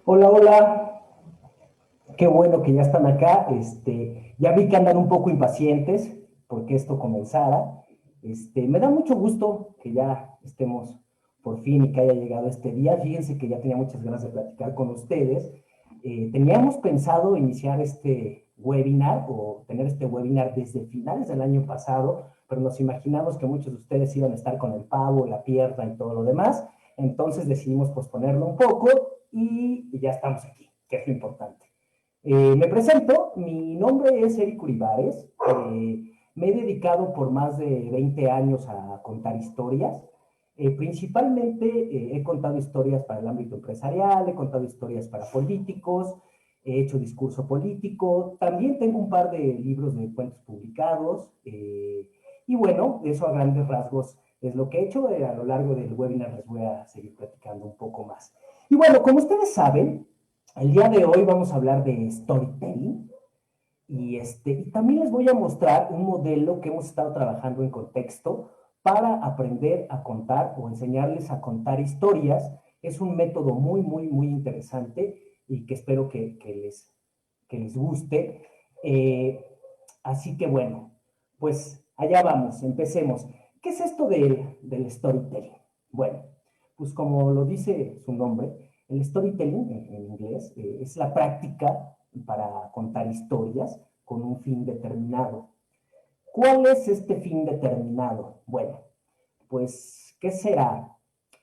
Hola, hola, qué bueno que ya están acá. Ya vi que andan un poco impacientes porque esto comenzara. Me da mucho gusto que ya estemos por fin y que haya llegado este día. Fíjense que ya tenía muchas ganas de platicar con ustedes. Teníamos pensado iniciar este webinar o tener este webinar desde finales del año pasado, pero nos imaginamos que muchos de ustedes iban a estar con el pavo, la pierna y todo lo demás. Entonces decidimos posponerlo un poco y ya estamos aquí, que es lo importante. Me presento, mi nombre es Eric Uribares, me he dedicado por más de 20 años a contar historias. Principalmente he contado historias para el ámbito empresarial, he contado historias para políticos, he hecho discurso político, también tengo un par de libros de cuentos publicados, y bueno, eso a grandes rasgos es lo que he hecho. A lo largo del webinar les voy a seguir platicando un poco más. Y bueno, como ustedes saben, el día de hoy vamos a hablar de storytelling y también les voy a mostrar un modelo que hemos estado trabajando en contexto para aprender a contar o enseñarles a contar historias. Es un método muy, muy, muy interesante y que espero que les guste. Eh, Así que bueno, pues allá vamos, empecemos. ¿Qué es esto del storytelling? Bueno, pues como lo dice su nombre, el storytelling en inglés es la práctica para contar historias con un fin determinado. ¿Cuál es este fin determinado? Bueno, pues, ¿qué será?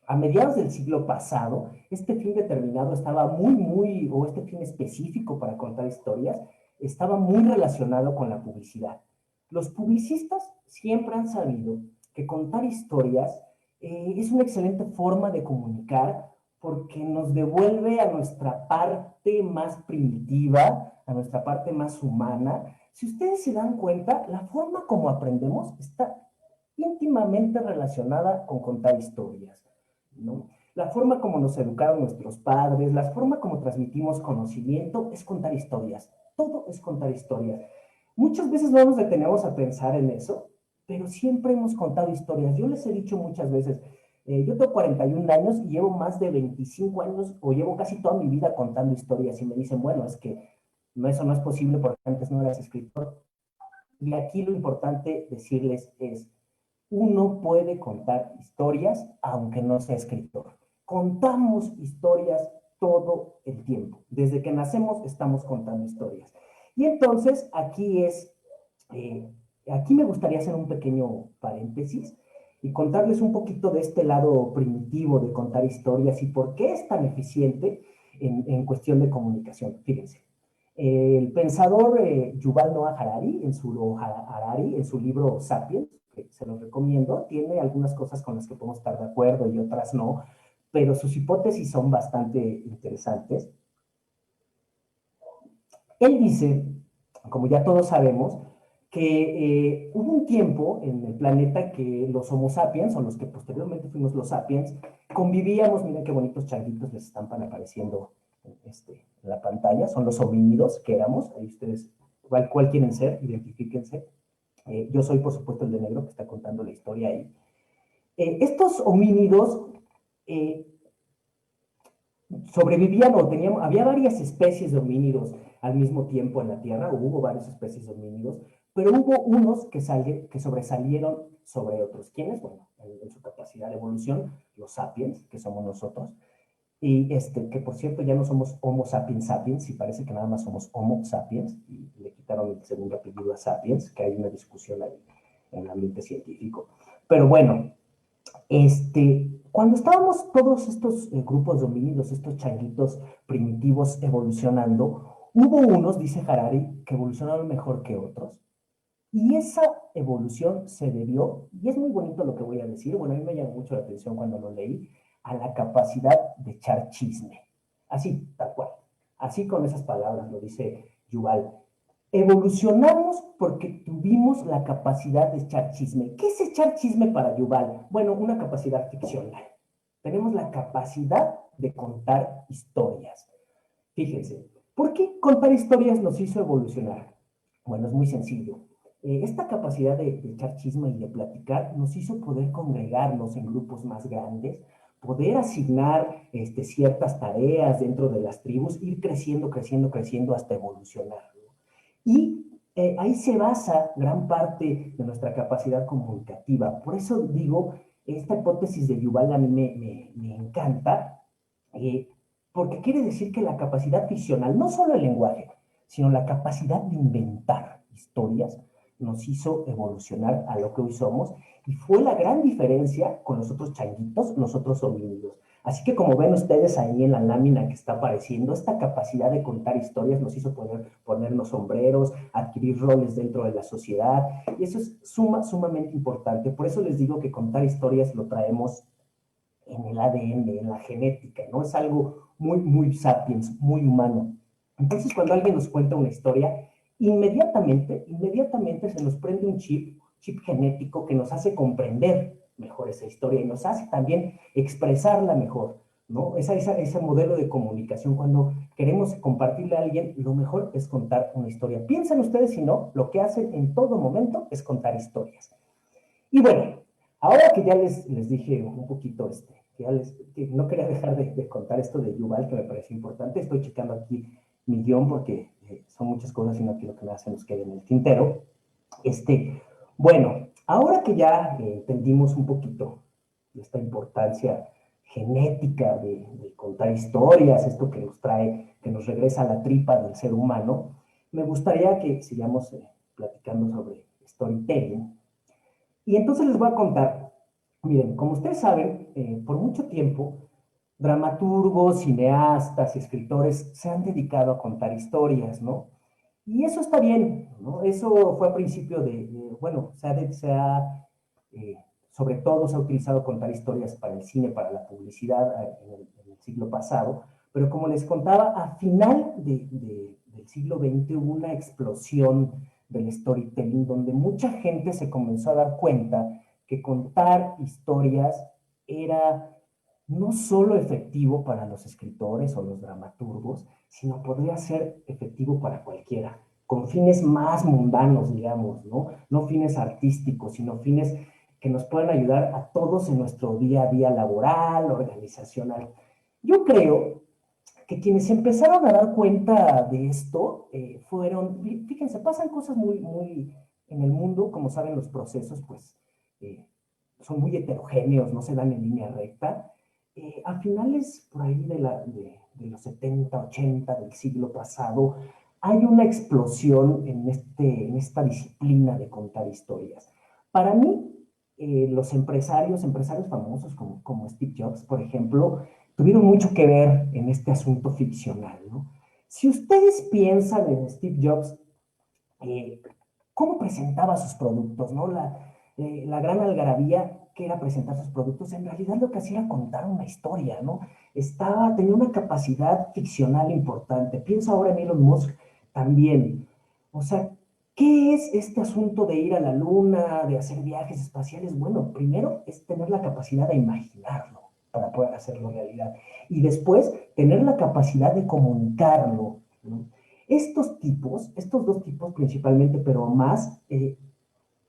A mediados del siglo pasado, este fin determinado estaba o este fin específico para contar historias, estaba muy relacionado con la publicidad. Los publicistas siempre han sabido que contar historias es una excelente forma de comunicar porque nos devuelve a nuestra parte más primitiva, a nuestra parte más humana. Si ustedes se dan cuenta, la forma como aprendemos está íntimamente relacionada con contar historias, ¿no? La forma como nos educaron nuestros padres, la forma como transmitimos conocimiento es contar historias. Todo es contar historias. Muchas veces no nos detenemos a pensar en eso, pero siempre hemos contado historias. Yo les he dicho muchas veces, yo tengo 41 años y llevo más de 25 años o llevo casi toda mi vida contando historias y me dicen, bueno, es que eso no es posible porque antes no eras escritor. Y aquí lo importante decirles es, uno puede contar historias aunque no sea escritor. Contamos historias todo el tiempo. Desde que nacemos estamos contando historias. Y entonces eh, aquí me gustaría hacer un pequeño paréntesis y contarles un poquito de este lado primitivo de contar historias y por qué es tan eficiente en cuestión de comunicación. Fíjense, el pensador Yuval Noah Harari, en su libro Sapiens, que se los recomiendo, tiene algunas cosas con las que podemos estar de acuerdo y otras no, pero sus hipótesis son bastante interesantes. Él dice, como ya todos sabemos, que hubo un tiempo en el planeta que los Homo sapiens, o los que posteriormente fuimos los sapiens, convivíamos. Miren qué bonitos changuitos les están apareciendo en la pantalla, son los homínidos que éramos. Ahí ustedes, cuál quieren ser, identifíquense. Yo soy, por supuesto, el de negro que está contando la historia ahí. Estos homínidos eh, sobrevivían había varias especies de homínidos al mismo tiempo en la Tierra, hubo varias especies de homínidos, pero hubo unos que sobresalieron sobre otros. ¿Quiénes? Bueno, en su capacidad de evolución, los sapiens, que somos nosotros, y que por cierto ya no somos Homo sapiens sapiens, y parece que nada más somos Homo sapiens, y le quitaron el segundo apellido a sapiens, que hay una discusión ahí en el ambiente científico. Pero bueno, cuando estábamos todos estos grupos de homínidos, estos changuitos primitivos evolucionando, hubo unos, dice Harari, que evolucionaron mejor que otros. Y esa evolución se debió, y es muy bonito lo que voy a decir, bueno, a mí me llamó mucho la atención cuando lo leí, a la capacidad de echar chisme. Así, tal cual. Así con esas palabras lo dice Yuval. Evolucionamos porque tuvimos la capacidad de echar chisme. ¿Qué es echar chisme para Yuval? Bueno, una capacidad ficcional. Tenemos la capacidad de contar historias. Fíjense, ¿por qué contar historias nos hizo evolucionar? Bueno, es muy sencillo. Esta capacidad de echar chisme y de platicar nos hizo poder congregarnos en grupos más grandes, poder asignar ciertas tareas dentro de las tribus, ir creciendo, creciendo, creciendo hasta evolucionar, ¿no? Y ahí se basa gran parte de nuestra capacidad comunicativa. Por eso digo, esta hipótesis de Yuval a mí me encanta, eh, porque quiere decir que la capacidad ficcional, no solo el lenguaje, sino la capacidad de inventar historias, nos hizo evolucionar a lo que hoy somos, y fue la gran diferencia con los otros changuitos, los otros homínidos. Así que como ven ustedes ahí en la lámina que está apareciendo, esta capacidad de contar historias nos hizo poder ponernos sombreros, adquirir roles dentro de la sociedad, y eso es sumamente importante. Por eso les digo que contar historias lo traemos en el ADN, en la genética, ¿no? Es algo muy sapiens, muy humano. Entonces, cuando alguien nos cuenta una historia, inmediatamente se nos prende un chip genético que nos hace comprender mejor esa historia y nos hace también expresarla mejor, ¿no? Ese modelo de comunicación, cuando queremos compartirle a alguien, lo mejor es contar una historia. Piensen ustedes, si no, lo que hacen en todo momento es contar historias. Y bueno, ahora que ya les dije un poquito, que no quería dejar de contar esto de Yuval, que me pareció importante, estoy checando aquí mi guión porque son muchas cosas y no quiero que nada se nos quede en el tintero. Bueno, ahora que ya entendimos un poquito de esta importancia genética de contar historias, esto que nos trae, que nos regresa a la tripa del ser humano, me gustaría que sigamos platicando sobre storytelling. Y entonces les voy a contar, miren, como ustedes saben, por mucho tiempo, dramaturgos, cineastas y escritores se han dedicado a contar historias, ¿no? Y eso está bien, ¿no? Eso fue a principio bueno, eh, sobre todo se ha utilizado contar historias para el cine, para la publicidad en el siglo pasado, pero como les contaba, a final del siglo XX hubo una explosión del storytelling donde mucha gente se comenzó a dar cuenta que contar historias era no solo efectivo para los escritores o los dramaturgos, sino podría ser efectivo para cualquiera, con fines más mundanos, digamos, ¿no? No fines artísticos, sino fines que nos puedan ayudar a todos en nuestro día a día laboral, organizacional. Yo creo que quienes empezaron a dar cuenta de esto fueron, fíjense, pasan cosas muy en el mundo, como saben los procesos, pues eh, son muy heterogéneos, no se dan en línea recta. A finales por ahí de los 70, 80 del siglo pasado, hay una explosión en esta disciplina de contar historias. Para mí, los empresarios famosos como Steve Jobs, por ejemplo, tuvieron mucho que ver en este asunto ficcional, ¿no? Si ustedes piensan en Steve Jobs, eh, cómo presentaba sus productos, ¿no? La gran algarabía que era presentar sus productos, en realidad lo que hacía era contar una historia, ¿no? Tenía una capacidad ficcional importante. Piensa ahora en Elon Musk también. O sea, ¿qué es este asunto de ir a la luna, de hacer viajes espaciales? Bueno, primero es tener la capacidad de imaginarlo para poder hacerlo realidad. Y después, tener la capacidad de comunicarlo, ¿no? Estos dos tipos principalmente, pero más,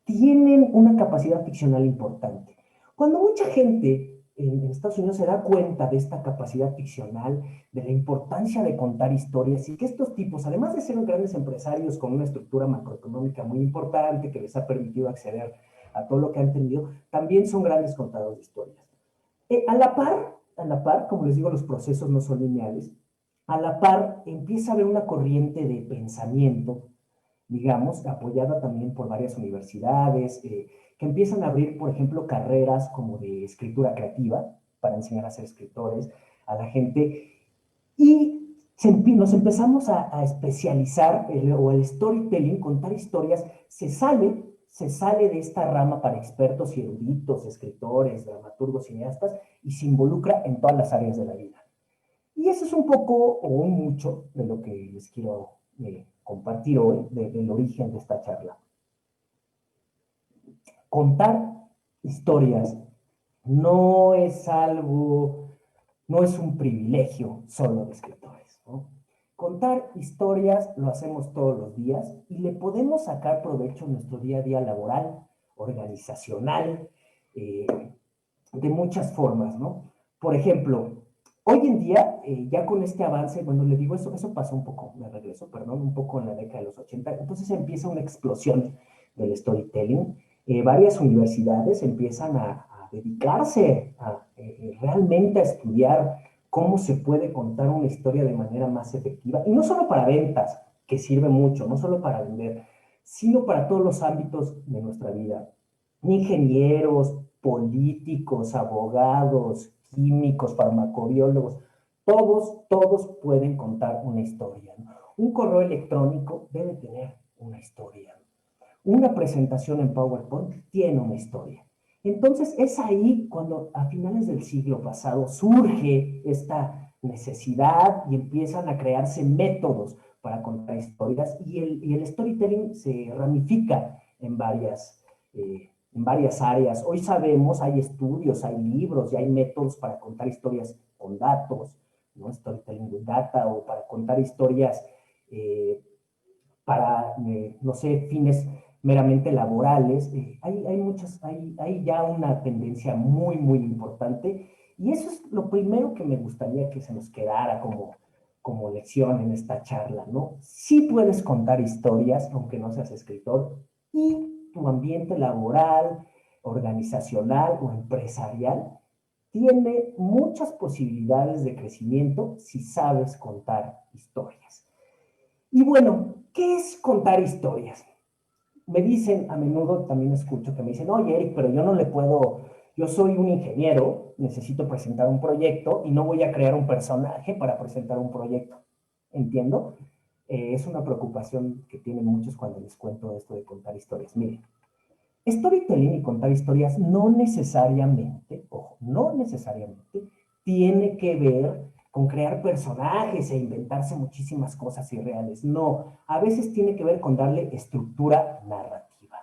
tienen una capacidad ficcional importante. Cuando mucha gente en Estados Unidos se da cuenta de esta capacidad ficcional, de la importancia de contar historias y que estos tipos, además de ser grandes empresarios con una estructura macroeconómica muy importante que les ha permitido acceder a todo lo que han tenido, también son grandes contadores de historias. Como les digo, los procesos no son lineales. A la par, empieza a haber una corriente de pensamiento, digamos, apoyada también por varias universidades, que empiezan a abrir, por ejemplo, carreras como de escritura creativa para enseñar a ser escritores a la gente. Y nos empezamos a especializar, o el storytelling, contar historias, se sale de esta rama para expertos y eruditos, escritores, dramaturgos, cineastas, y se involucra en todas las áreas de la vida. Y eso es un poco o un mucho de lo que les quiero compartir hoy, del origen de esta charla. Contar historias no es algo, no es un privilegio solo de escritores, ¿no? Contar historias lo hacemos todos los días y le podemos sacar provecho en nuestro día a día laboral, organizacional, de muchas formas, ¿no? Por ejemplo, hoy en día, ya con este avance, bueno, le digo eso pasó un poco, me regreso, perdón, un poco en la década de los 80, entonces empieza una explosión del storytelling. Varias universidades empiezan a dedicarse realmente a estudiar cómo se puede contar una historia de manera más efectiva, y no solo para ventas, que sirve mucho, no solo para vender, sino para todos los ámbitos de nuestra vida. Ingenieros, políticos, abogados, químicos, farmacobiólogos, todos pueden contar una historia, ¿no? Un correo electrónico debe tener una historia. Una presentación en PowerPoint tiene una historia. Entonces es ahí cuando a finales del siglo pasado surge esta necesidad y empiezan a crearse métodos para contar historias, y el storytelling se ramifica en varias áreas. Hoy sabemos, hay estudios, hay libros y hay métodos para contar historias con datos, ¿no? Storytelling with data, o para contar historias para, no sé, fines meramente laborales. Hay ya una tendencia muy importante, y eso es lo primero que me gustaría que se nos quedara como lección en esta charla, ¿no? Sí puedes contar historias, aunque no seas escritor, y tu ambiente laboral, organizacional o empresarial tiene muchas posibilidades de crecimiento si sabes contar historias. Y bueno, ¿qué es contar historias? Me dicen, a menudo también escucho que me dicen, oye, Eric, pero yo no le puedo, yo soy un ingeniero, necesito presentar un proyecto y no voy a crear un personaje para presentar un proyecto. ¿Entiendo? Es una preocupación que tienen muchos cuando les cuento esto de contar historias. Miren, storytelling y contar historias no necesariamente, ojo, no necesariamente tiene que ver con crear personajes e inventarse muchísimas cosas irreales. No, a veces tiene que ver con darle estructura narrativa.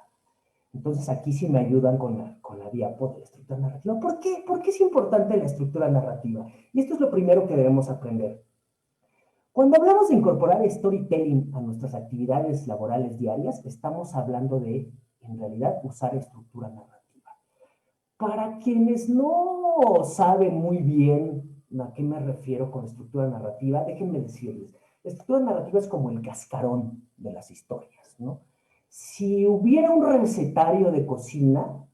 Entonces aquí sí me ayudan con la diapo de la estructura narrativa. ¿Por qué? ¿Por qué es importante la estructura narrativa? Y esto es lo primero que debemos aprender. Cuando hablamos de incorporar storytelling a nuestras actividades laborales diarias, estamos hablando de, en realidad, usar estructura narrativa. Para quienes no saben muy bien a qué me refiero con estructura narrativa, déjenme decirles, la estructura narrativa es como el cascarón de las historias, ¿no? Si hubiera un recetario de cocina,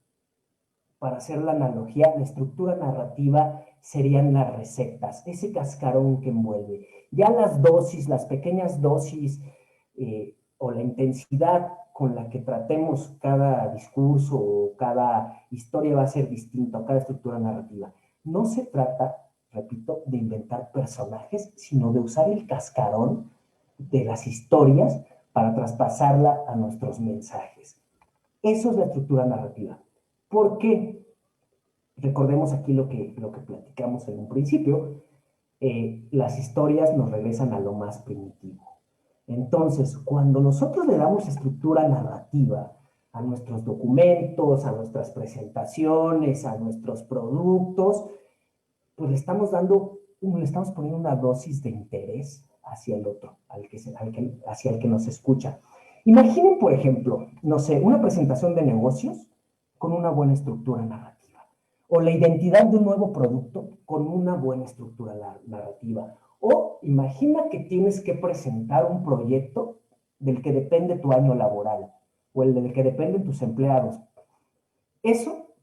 para hacer la analogía, la estructura narrativa serían las recetas, ese cascarón que envuelve. Ya las dosis, las pequeñas dosis, o la intensidad con la que tratemos cada discurso o cada historia va a ser distinta, o cada estructura narrativa. No se trata, repito, de inventar personajes, sino de usar el cascarón de las historias para traspasarla a nuestros mensajes. Eso es la estructura narrativa. ¿Por qué? Recordemos aquí lo que platicamos en un principio. Las historias nos regresan a lo más primitivo. Entonces, cuando nosotros le damos estructura narrativa a nuestros documentos, a nuestras presentaciones, a nuestros productos, pues le estamos poniendo una dosis de interés hacia el otro, hacia el que nos escucha. Imaginen, por ejemplo, no sé, una presentación de negocios con una buena estructura narrativa, o la identidad de un nuevo producto con una buena estructura narrativa, o imagina que tienes que presentar un proyecto del que depende tu año laboral, o el del que dependen tus empleados.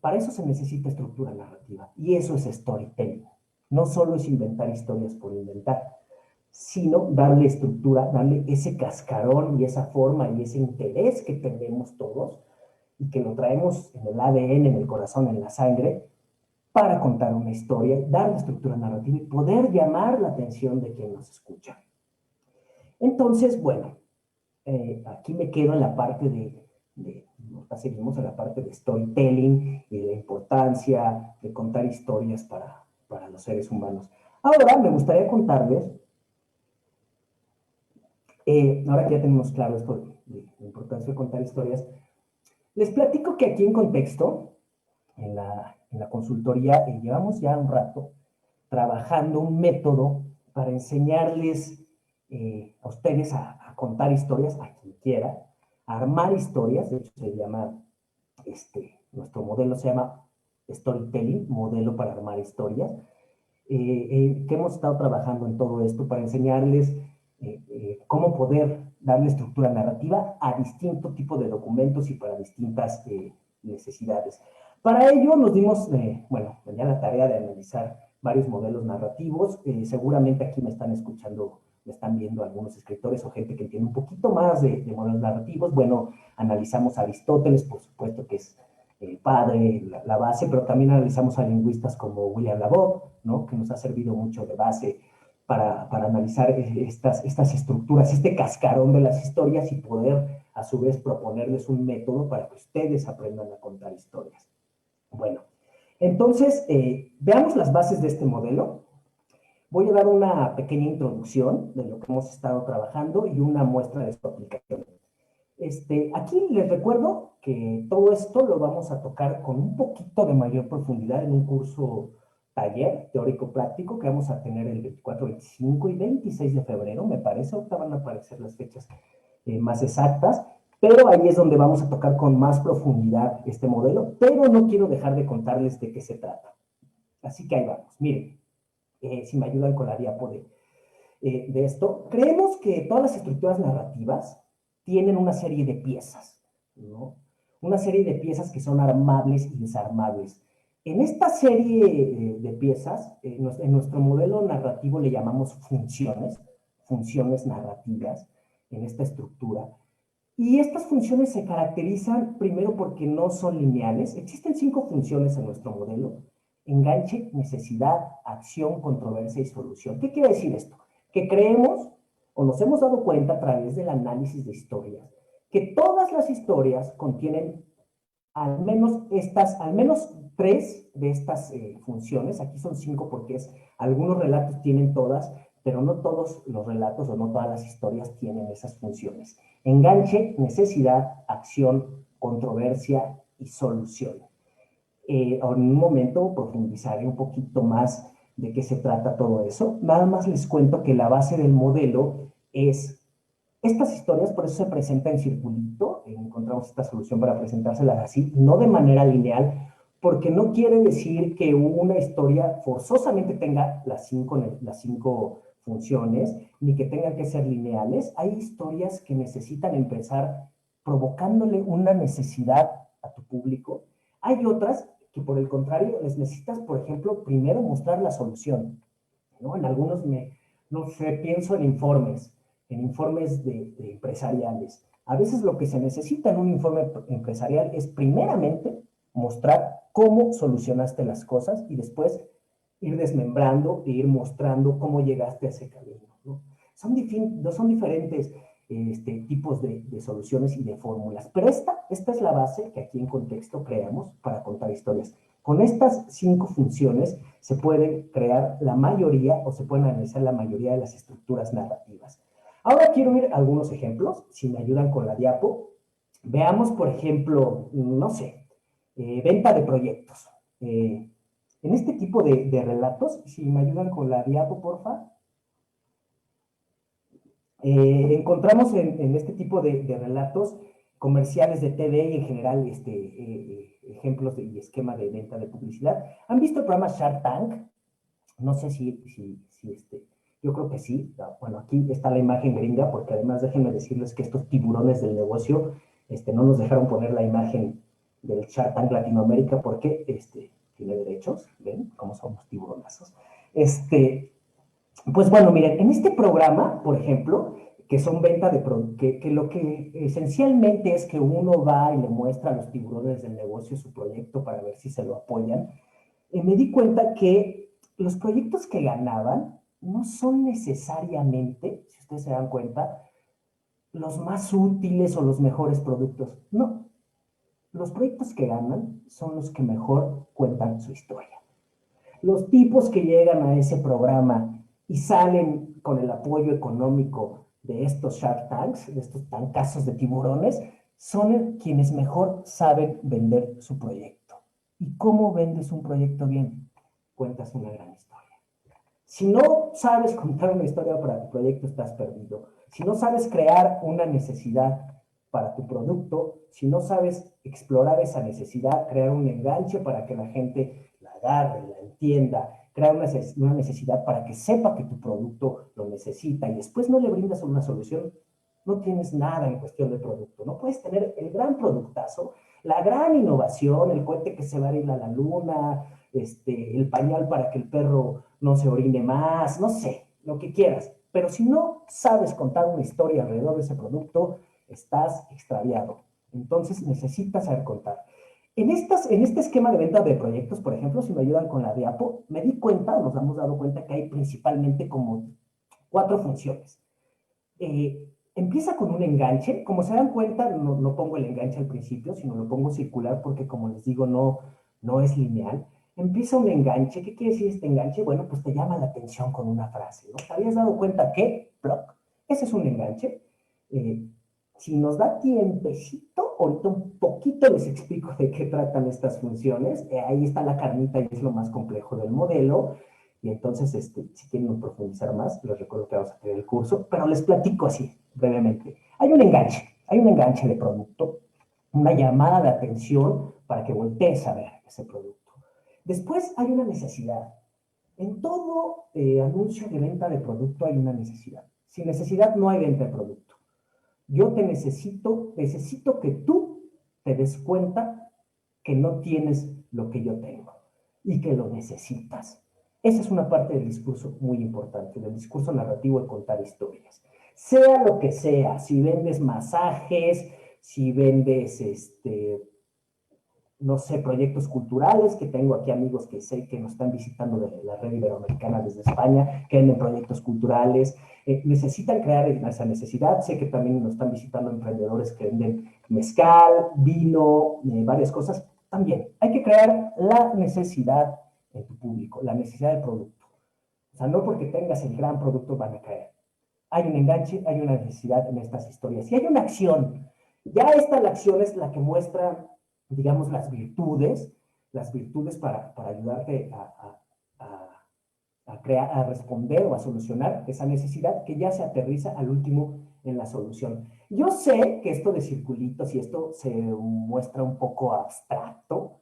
Para eso se necesita estructura narrativa, y eso es storytelling. No solo es inventar historias por inventar, sino darle estructura, darle ese cascarón y esa forma y ese interés que tenemos todos y que lo traemos en el ADN, en el corazón, en la sangre, para contar una historia, darle estructura narrativa y poder llamar la atención de quien nos escucha. Entonces, bueno, aquí me quedo en la parte seguimos en la parte de storytelling y de la importancia de contar historias para los seres humanos. Ahora me gustaría contarles, ahora que ya tenemos claro esto de la importancia de contar historias, les platico que aquí en Contexto, en la consultoría, llevamos ya un rato trabajando un método para enseñarles a ustedes a contar historias, a quien quiera, a armar historias. De hecho, nuestro modelo se llama Storytelling, modelo para armar historias. que hemos estado trabajando en todo esto para enseñarles cómo poder darle estructura narrativa a distinto tipo de documentos y para distintas necesidades. Para ello nos dimos, bueno, ya la tarea de analizar varios modelos narrativos. Seguramente aquí me están escuchando, me están viendo algunos escritores o gente que tiene un poquito más de modelos narrativos. Bueno, analizamos a Aristóteles, por supuesto que es el padre, la base, pero también analizamos a lingüistas como William Labov, ¿no? Que nos ha servido mucho de base para analizar estas estructuras, este cascarón de las historias y poder a su vez proponerles un método para que ustedes aprendan a contar historias. Bueno, entonces veamos las bases de este modelo. Voy a dar una pequeña introducción de lo que hemos estado trabajando y una muestra de su aplicación. Aquí les recuerdo que todo esto lo vamos a tocar con un poquito de mayor profundidad en un curso taller teórico-práctico que vamos a tener el 24, 25 y 26 de febrero, me parece. Ahorita van a aparecer las fechas más exactas, pero ahí es donde vamos a tocar con más profundidad este modelo, pero no quiero dejar de contarles de qué se trata. Así que ahí vamos. Miren, si me ayudan con la diapo de esto, creemos que todas las estructuras narrativas tienen una serie de piezas, ¿no? Una serie de piezas que son armables y desarmables. En esta serie de piezas, en nuestro modelo narrativo le llamamos funciones narrativas en esta estructura. Y estas funciones se caracterizan primero porque no son lineales. Existen 5 funciones en nuestro modelo: enganche, necesidad, acción, controversia y solución. ¿Qué quiere decir esto? Que creemos o nos hemos dado cuenta a través del análisis de historias que todas las historias contienen al menos 3 de estas funciones. Aquí son 5 porque algunos relatos tienen todas, pero no todos los relatos o no todas las historias tienen esas funciones: enganche, necesidad, acción, controversia y solución. En un momento profundizaré un poquito más de qué se trata todo eso. Nada más les cuento que la base del modelo es estas historias, por eso se presenta en circulito. Encontramos esta solución para presentárselas así, no de manera lineal, porque no quiere decir que una historia forzosamente tenga las cinco funciones, ni que tengan que ser lineales. Hay historias que necesitan empezar provocándole una necesidad a tu público. Hay otras que por el contrario les necesitas, por ejemplo, primero mostrar la solución, ¿no? En algunos no sé, pienso en informes de empresariales. A veces lo que se necesita en un informe empresarial es primeramente mostrar cómo solucionaste las cosas y después ir desmembrando e ir mostrando cómo llegaste a ese camino, ¿no? Son diferentes tipos de soluciones y de fórmulas, pero esta es la base que aquí en Contexto creamos para contar historias. Con estas 5 funciones se pueden crear la mayoría o se pueden analizar la mayoría de las estructuras narrativas. Ahora quiero ver algunos ejemplos, si me ayudan con la diapo. Veamos, por ejemplo, no sé, venta de proyectos. En este tipo de relatos, si me ayudan con la diapo, porfa. Encontramos en este tipo de relatos comerciales de TV y en general ejemplos y esquema de venta de publicidad. ¿Han visto el programa Shark Tank? No sé yo creo que sí. Bueno, aquí está la imagen gringa, porque además déjenme decirles que estos tiburones del negocio no nos dejaron poner la imagen del Shark Tank Latinoamérica porque tiene derechos. ¿Ven cómo somos tiburonazos? Pues bueno, miren, en este programa, por ejemplo, que son venta de productos, que lo que esencialmente es que uno va y le muestra a los tiburones del negocio su proyecto para ver si se lo apoyan, me di cuenta que los proyectos que ganaban no son necesariamente, si ustedes se dan cuenta, los más útiles o los mejores productos. No, los proyectos que ganan son los que mejor cuentan su historia. Los tipos que llegan a ese programa y salen con el apoyo económico de estos Shark Tanks, de estos tancazos de tiburones, son quienes mejor saben vender su proyecto. ¿Y cómo vendes un proyecto bien? Cuentas una gran historia. Si no sabes contar una historia para tu proyecto, estás perdido. Si no sabes crear una necesidad para tu producto, si no sabes explorar esa necesidad, crear un enganche para que la gente la agarre, la entienda crear una necesidad para que sepa que tu producto lo necesita y después no le brindas una solución, no tienes nada en cuestión de producto. No puedes tener el gran productazo, la gran innovación, el cohete que se va a ir a la luna, el pañal para que el perro no se orine más, no sé, lo que quieras. Pero si no sabes contar una historia alrededor de ese producto, estás extraviado. Entonces necesitas saber contar. En este esquema de venta de proyectos, por ejemplo, si me ayudan con la diapo, me di cuenta, nos hemos dado cuenta que hay principalmente como 4 funciones. Empieza con un enganche. Como se dan cuenta, no pongo el enganche al principio, sino lo pongo circular porque, como les digo, no es lineal. Empieza un enganche. ¿Qué quiere decir este enganche? Bueno, pues te llama la atención con una frase, ¿no? ¿Te habías dado cuenta que? Block. Ese es un enganche. Eh, si nos da tiempecito, ahorita un poquito les explico de qué tratan estas funciones. Ahí está la carnita y es lo más complejo del modelo. Y entonces, si quieren profundizar más, les recuerdo que vamos a tener el curso, pero les platico así, brevemente. Hay un enganche de producto, una llamada de atención para que voltees a ver ese producto. Después hay una necesidad. En todo anuncio de venta de producto hay una necesidad. Sin necesidad no hay venta de producto. Yo te necesito que tú te des cuenta que no tienes lo que yo tengo y que lo necesitas. Esa es una parte del discurso muy importante, del discurso narrativo de contar historias. Sea lo que sea, si vendes masajes, si vendes, no sé, proyectos culturales, que tengo aquí amigos que sé que nos están visitando de la red iberoamericana desde España, que venden proyectos culturales, necesitan crear esa necesidad. Sé que también nos están visitando emprendedores que venden mezcal, vino, varias cosas. También hay que crear la necesidad en tu público, la necesidad del producto. O sea, no porque tengas el gran producto van a caer. Hay un enganche, hay una necesidad en estas historias. Y hay una acción. Ya la acción es la que muestra, digamos, las virtudes para ayudarte a crear, a responder o a solucionar esa necesidad que ya se aterriza al último en la solución. Yo sé que esto de circulitos y esto se muestra un poco abstracto,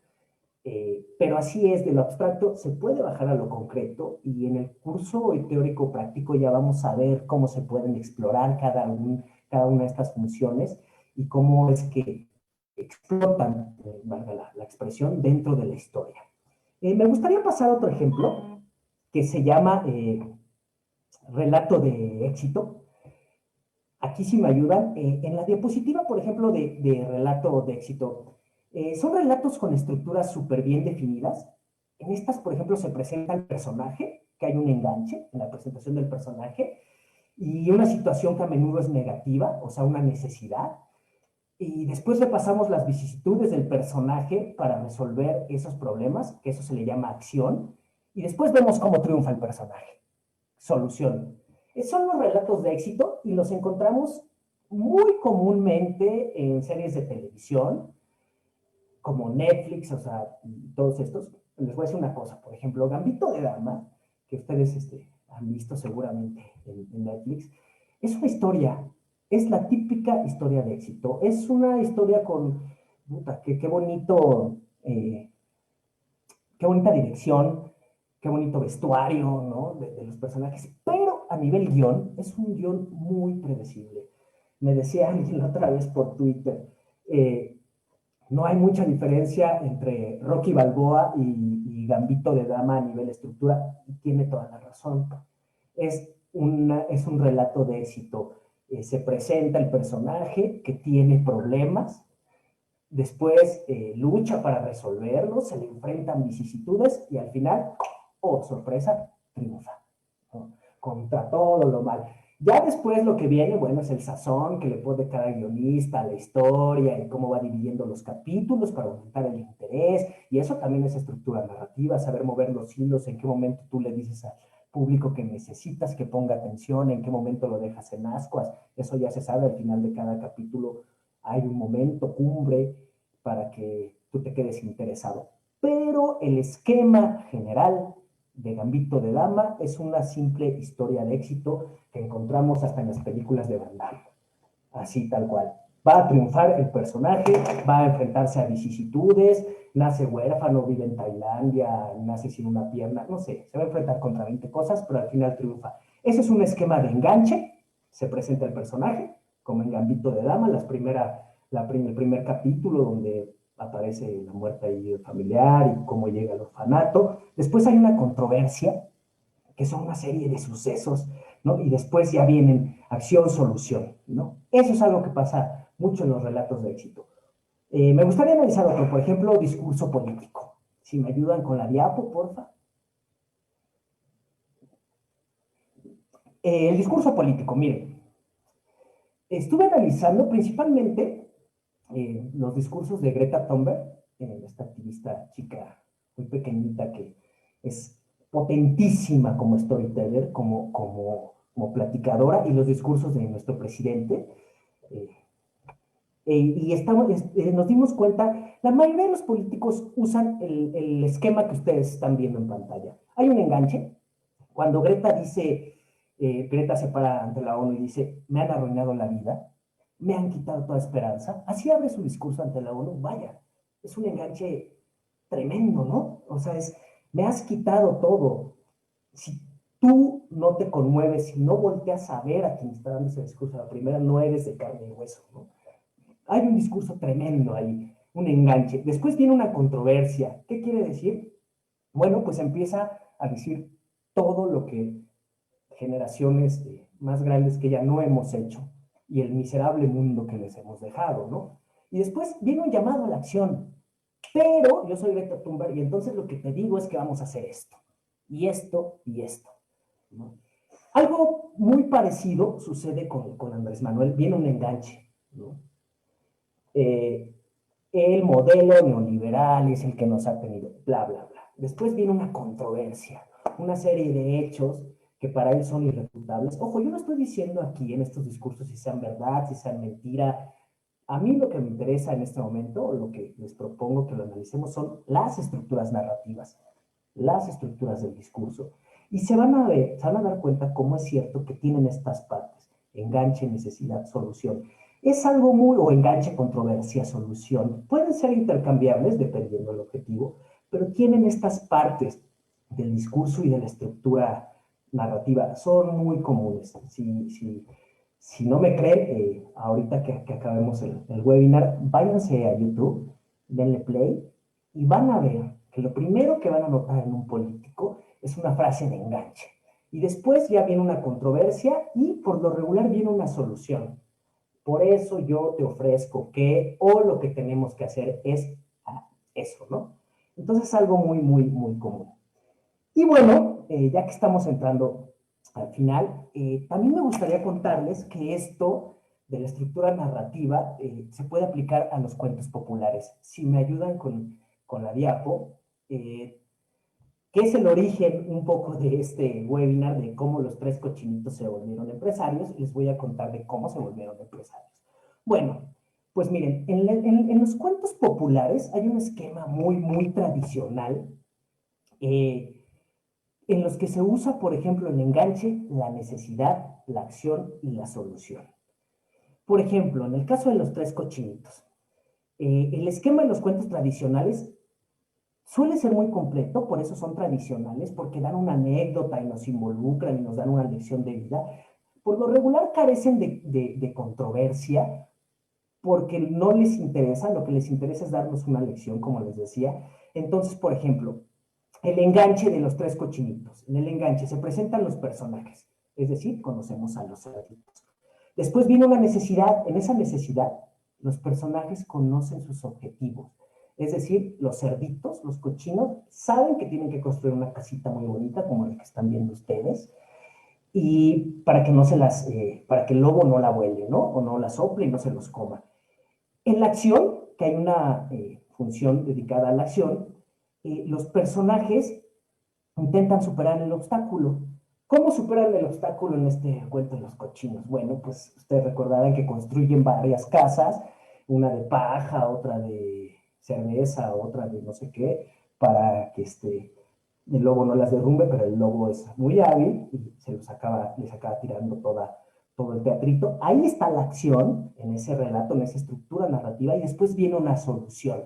pero así es, de lo abstracto se puede bajar a lo concreto y en el curso teórico práctico ya vamos a ver cómo se pueden explorar cada una de estas funciones y cómo es que explotan, valga la expresión, dentro de la historia. Me gustaría pasar a otro ejemplo que se llama relato de éxito. Aquí sí me ayudan. En la diapositiva, por ejemplo, de relato de éxito, son relatos con estructuras súper bien definidas. En estas, por ejemplo, se presenta el personaje, que hay un enganche en la presentación del personaje, y una situación que a menudo es negativa, o sea, una necesidad. Y después repasamos las vicisitudes del personaje para resolver esos problemas, que eso se le llama acción. Y después vemos cómo triunfa el personaje. Solución. Son los relatos de éxito y los encontramos muy comúnmente en series de televisión, como Netflix, o sea, todos estos. Les voy a decir una cosa, por ejemplo, Gambito de Dama, que ustedes han visto seguramente en Netflix, es una historia, es la típica historia de éxito. Es una historia con, puta, qué bonito, qué bonita dirección, qué bonito vestuario, ¿no? De los personajes, pero a nivel guión, es un guión muy predecible. Me decía alguien la otra vez por Twitter, no hay mucha diferencia entre Rocky Balboa y Gambito de Dama a nivel estructura, y tiene toda la razón. Es un relato de éxito. Se presenta el personaje que tiene problemas, después lucha para resolverlos, se le enfrentan vicisitudes y al final, oh, sorpresa, triunfa, ¿no? Contra todo lo mal. Ya después lo que viene, bueno, es el sazón que le pone cada guionista a la historia y cómo va dividiendo los capítulos para aumentar el interés. Y eso también es estructura narrativa, saber mover los hilos, en qué momento tú le dices al público que necesitas que ponga atención, en qué momento lo dejas en ascuas. Eso ya se sabe al final de cada capítulo. Hay un momento cumbre para que tú te quedes interesado. Pero el esquema general de Gambito de Dama es una simple historia de éxito que encontramos hasta en las películas de Van Damme. Así tal cual. Va a triunfar el personaje, va a enfrentarse a vicisitudes, nace huérfano, vive en Tailandia, nace sin una pierna, no sé, se va a enfrentar contra 20 cosas, pero al final triunfa. Ese es un esquema de enganche, se presenta el personaje, como en Gambito de Dama, el primer capítulo donde aparece la muerte ahí familiar y cómo llega al orfanato. Después hay una controversia, que son una serie de sucesos, ¿no? Y después ya vienen acción, solución, ¿no? Eso es algo que pasa mucho en los relatos de éxito. Me gustaría analizar otro, por ejemplo, discurso político. Si me ayudan con la diapo, porfa. El discurso político, miren, estuve analizando principalmente los discursos de Greta Thunberg, esta activista chica muy pequeñita que es potentísima como storyteller, como platicadora, y los discursos de nuestro presidente. Eh, y nos dimos cuenta, la mayoría de los políticos usan el esquema que ustedes están viendo en pantalla. Hay un enganche. Cuando Greta dice, Greta se para ante la ONU y dice, me han arruinado la vida, me han quitado toda esperanza, así abre su discurso ante la ONU, vaya, es un enganche tremendo, ¿no? O sea, me has quitado todo. Si tú no te conmueves, si no volteas a ver a quien está dando ese discurso a la primera, no eres de carne y hueso, ¿no? Hay un discurso tremendo ahí, un enganche. Después viene una controversia. ¿Qué quiere decir? Bueno, pues empieza a decir todo lo que generaciones más grandes que ya no hemos hecho y el miserable mundo que les hemos dejado, ¿no? Y después viene un llamado a la acción. Pero yo soy Greta Thunberg y entonces lo que te digo es que vamos a hacer esto, y esto, y esto, ¿no? Algo muy parecido sucede con Andrés Manuel. Viene un enganche, ¿no? Eh, el modelo neoliberal es el que nos ha tenido, bla, bla, bla. Después viene una controversia, una serie de hechos que para él son irrefutables. Ojo, yo no estoy diciendo aquí en estos discursos si sean verdad, si sean mentira. A mí lo que me interesa en este momento, o lo que les propongo que lo analicemos, son las estructuras narrativas, las estructuras del discurso. Y se van a dar cuenta cómo es cierto que tienen estas partes, enganche, necesidad, solución. Es algo muy, o enganche, controversia, solución. Pueden ser intercambiables dependiendo del objetivo, pero tienen estas partes del discurso y de la estructura narrativa. Son muy comunes. Si no me creen, ahorita que acabemos el webinar, váyanse a YouTube, denle play y van a ver que lo primero que van a notar en un político es una frase de enganche. Y después ya viene una controversia y por lo regular viene una solución. Por eso yo te ofrezco que, o lo que tenemos que hacer es eso, ¿no? Entonces es algo muy, muy, muy común. Y bueno, ya que estamos entrando al final, también me gustaría contarles que esto de la estructura narrativa se puede aplicar a los cuentos populares. Si me ayudan con la diapo, que es el origen un poco de este webinar de cómo los tres cochinitos se volvieron empresarios, les voy a contar de cómo se volvieron empresarios. Bueno, pues miren, en los cuentos populares hay un esquema muy, muy tradicional en los que se usa, por ejemplo, el enganche, la necesidad, la acción y la solución. Por ejemplo, en el caso de los tres cochinitos, el esquema de los cuentos tradicionales suele ser muy completo, por eso son tradicionales, porque dan una anécdota y nos involucran y nos dan una lección de vida. Por lo regular carecen de controversia, porque no les interesa, lo que les interesa es darnos una lección, como les decía. Entonces, por ejemplo, el enganche de los tres cochinitos. En el enganche se presentan los personajes, es decir, conocemos a los cerditos. Después viene una necesidad. En esa necesidad, los personajes conocen sus objetivos. Es decir, los cerditos, los cochinos, saben que tienen que construir una casita muy bonita, como la que están viendo ustedes, y para que no se las, para que el lobo no la vuele, ¿no? O no la sople y no se los coma. En la acción, que hay una función dedicada a la acción, los personajes intentan superar el obstáculo. ¿Cómo superan el obstáculo en este cuento de los cochinos? Bueno, pues ustedes recordarán que construyen varias casas, una de paja, otra de cerveza, otra de no sé qué, para que el lobo no las derrumbe, pero el lobo es muy hábil y les acaba tirando todo el teatrito. Ahí está la acción, en ese relato, en esa estructura narrativa, y después viene una solución,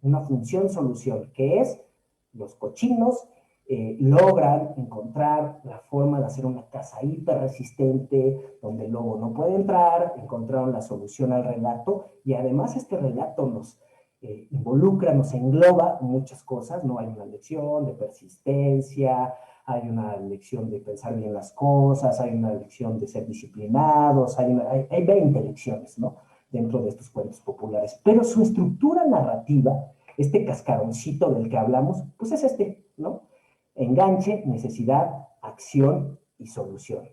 una función-solución, que es los cochinos logran encontrar la forma de hacer una casa hiper resistente, donde el lobo no puede entrar, encontraron la solución al relato, y además este relato nos involucra, nos engloba muchas cosas, ¿no? Hay una lección de persistencia, hay una lección de pensar bien las cosas, hay una lección de ser disciplinados, hay 20 lecciones, ¿no? Dentro de estos cuentos populares. Pero su estructura narrativa, este cascaroncito del que hablamos, pues es este, ¿no? Enganche, necesidad, acción y solución.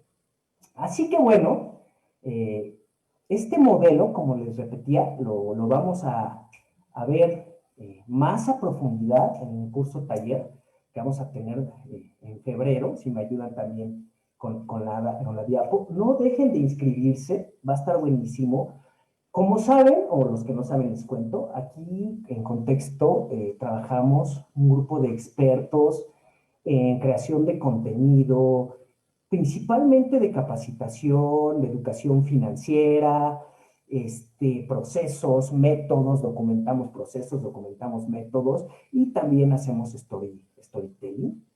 Así que bueno, este modelo, como les repetía, lo vamos a ver más a profundidad en un curso taller que vamos a tener en febrero, si me ayudan también con la diapo. No dejen de inscribirse, va a estar buenísimo. Como saben, o los que no saben les cuento, aquí en Contexto trabajamos un grupo de expertos en creación de contenido, principalmente de capacitación, de educación financiera, procesos, métodos, documentamos procesos, documentamos métodos y también hacemos storytelling.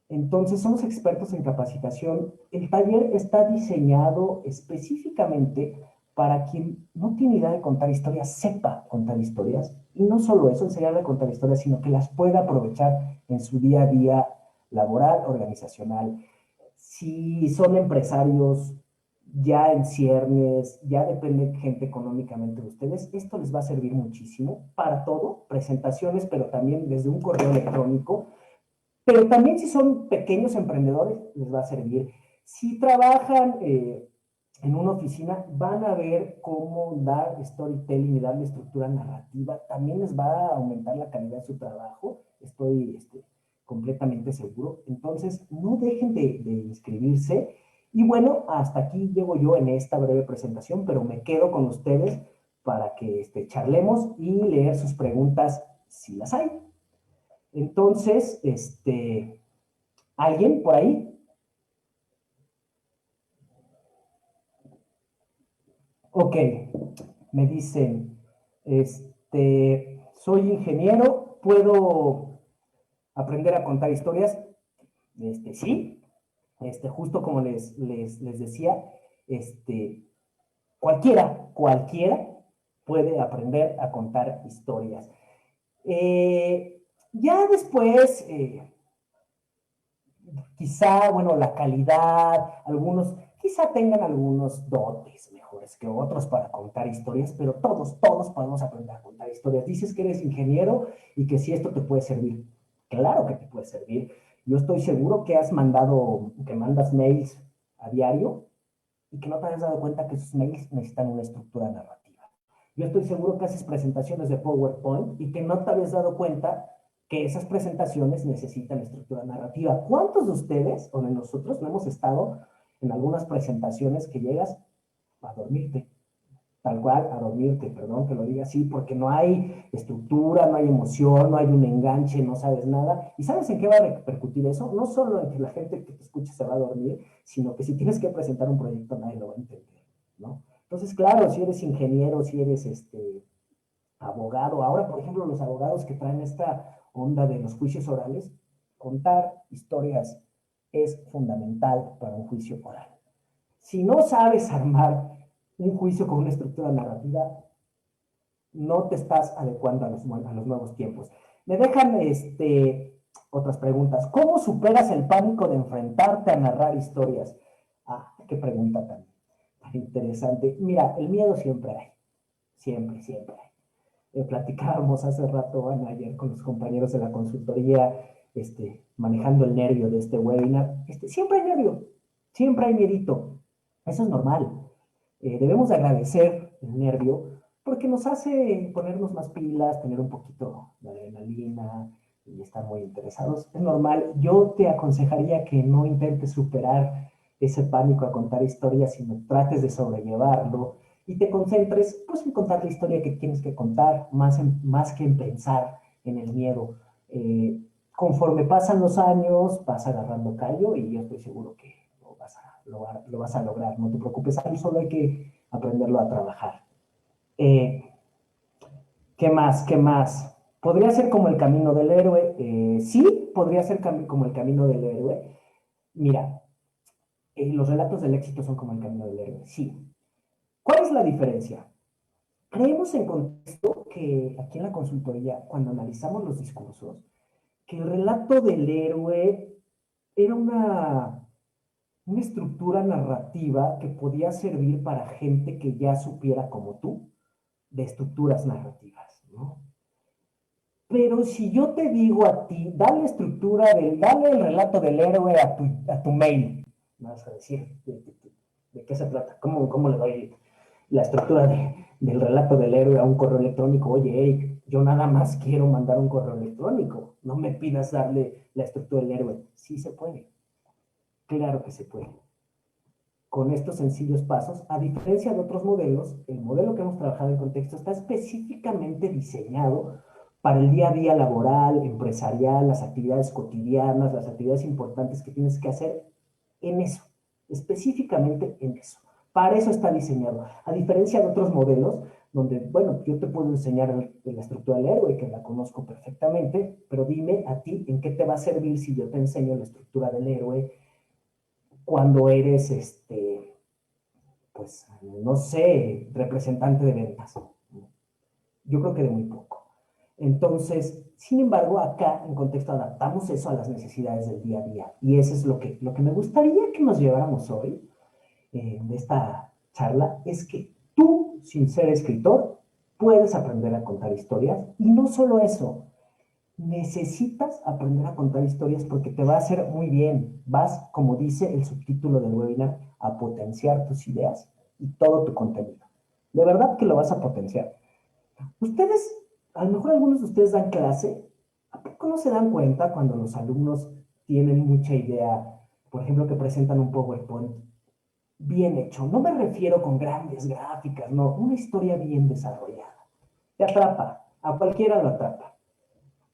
Entonces, somos expertos en capacitación. El taller está diseñado específicamente para quien no tiene idea de contar historias, sepa contar historias. Y no solo eso, enseñarle a contar historias, sino que las pueda aprovechar en su día a día laboral, organizacional. Si son empresarios ya en ciernes, ya depende gente económicamente de ustedes, esto les va a servir muchísimo para todo, presentaciones, pero también desde un correo electrónico, pero también si son pequeños emprendedores, les va a servir. Si trabajan en una oficina, van a ver cómo dar storytelling y darle estructura narrativa. También les va a aumentar la calidad de su trabajo. Estoy completamente seguro. Entonces, no dejen de inscribirse. Y bueno, hasta aquí llego yo en esta breve presentación, pero me quedo con ustedes para que charlemos y leer sus preguntas si las hay. Entonces, ¿alguien por ahí? Ok, me dicen, soy ingeniero, ¿puedo aprender a contar historias? Sí, justo como les decía, cualquiera puede aprender a contar historias. Ya después, quizá, bueno, la calidad, quizá tengan algunos dotes mejores que otros para contar historias, pero todos podemos aprender a contar historias. Dices que eres ingeniero y que si esto te puede servir, claro que te puede servir. Yo estoy seguro que que mandas mails a diario y que no te has dado cuenta que esos mails necesitan una estructura narrativa. Yo estoy seguro que haces presentaciones de PowerPoint y que no te habías dado cuenta que esas presentaciones necesitan estructura narrativa. ¿Cuántos de ustedes o de nosotros no hemos estado en algunas presentaciones que llegas a dormirte? Tal cual, a dormirte, perdón que lo diga así, porque no hay estructura, no hay emoción, no hay un enganche, no sabes nada. ¿Y sabes en qué va a repercutir eso? No solo en que la gente que te escucha se va a dormir, sino que si tienes que presentar un proyecto nadie lo va a entender, ¿no? Entonces, claro, si eres ingeniero, si eres abogado, ahora, por ejemplo, los abogados que traen esta onda de los juicios orales, contar historias es fundamental para un juicio oral. Si no sabes armar un juicio con una estructura narrativa, no te estás adecuando a los nuevos tiempos. Me dejan otras preguntas. ¿Cómo superas el pánico de enfrentarte a narrar historias? Ah, qué pregunta tan interesante. Mira, el miedo siempre hay. Siempre hay. Platicábamos hace rato, Ana, ayer con los compañeros de la consultoría, manejando el nervio de este webinar. Siempre hay nervio, siempre hay miedito. Eso es normal. Debemos de agradecer el nervio porque nos hace ponernos más pilas, tener un poquito de adrenalina y estar muy interesados. Es normal. Yo te aconsejaría que no intentes superar ese pánico a contar historias, sino trates de sobrellevarlo y te concentres pues, en contar la historia que tienes que contar, más que en pensar en el miedo. Conforme pasan los años, vas agarrando callo y yo estoy seguro que lo vas lo vas a lograr, no te preocupes, ahí solo hay que aprenderlo a trabajar. Eh, ¿Qué más? ¿Qué más? ¿Podría ser como el camino del héroe? Sí, podría ser como el camino del héroe. Mira, los relatos del éxito son como el camino del héroe, sí. ¿Cuál es la diferencia? Creemos en contexto que aquí en la consultoría, cuando analizamos los discursos, que el relato del héroe era una estructura narrativa que podía servir para gente que ya supiera como tú de estructuras narrativas, ¿no? Pero si yo te digo a ti, dale el relato del héroe a tu mail, me vas a decir de qué se trata, cómo le doy la estructura del relato del héroe a un correo electrónico. Oye, Eric, yo nada más quiero mandar un correo electrónico, no me pidas darle la estructura del héroe. Sí se puede, claro que se puede. Con estos sencillos pasos, a diferencia de otros modelos, el modelo que hemos trabajado en contexto está específicamente diseñado para el día a día laboral, empresarial, las actividades cotidianas, las actividades importantes que tienes que hacer en eso, específicamente en eso. Para eso está diseñado. A diferencia de otros modelos, donde, bueno, yo te puedo enseñar la estructura del héroe, que la conozco perfectamente, pero dime a ti en qué te va a servir si yo te enseño la estructura del héroe cuando eres, pues, no sé, representante de ventas. Yo creo que de muy poco. Entonces, sin embargo, acá en contexto adaptamos eso a las necesidades del día a día. Y eso es lo que me gustaría que nos lleváramos hoy de esta charla, es que tú, sin ser escritor, puedes aprender a contar historias. Y no solo eso, necesitas aprender a contar historias porque te va a hacer muy bien. Vas, como dice el subtítulo del webinar, a potenciar tus ideas y todo tu contenido. De verdad que lo vas a potenciar. Ustedes, a lo mejor algunos de ustedes dan clase, ¿a poco no se dan cuenta cuando los alumnos tienen mucha idea, por ejemplo, que presentan un PowerPoint bien hecho? No me refiero con grandes gráficas, no, una historia bien desarrollada. Te atrapa, a cualquiera lo atrapa.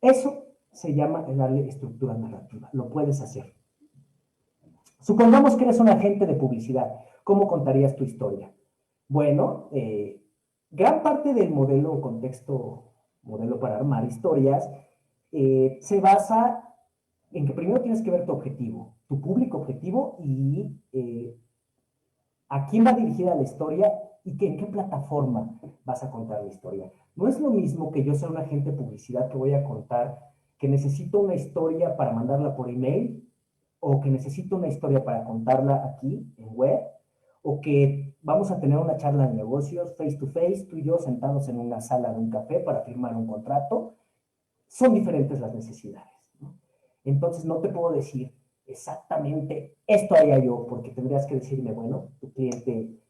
Eso se llama darle estructura narrativa, lo puedes hacer. Supongamos que eres un agente de publicidad, ¿cómo contarías tu historia? Bueno, gran parte del modelo o contexto, modelo para armar historias, se basa en que primero tienes que ver tu objetivo, tu público objetivo y a quién va dirigida la historia y en qué plataforma vas a contar la historia. No es lo mismo que yo sea un agente de publicidad que voy a contar que necesito una historia para mandarla por email o que necesito una historia para contarla aquí en web o que vamos a tener una charla de negocios face to face, tú y yo sentados en una sala de un café para firmar un contrato. Son diferentes las necesidades, ¿no? Entonces no te puedo decir exactamente esto haría yo, porque tendrías que decirme, bueno,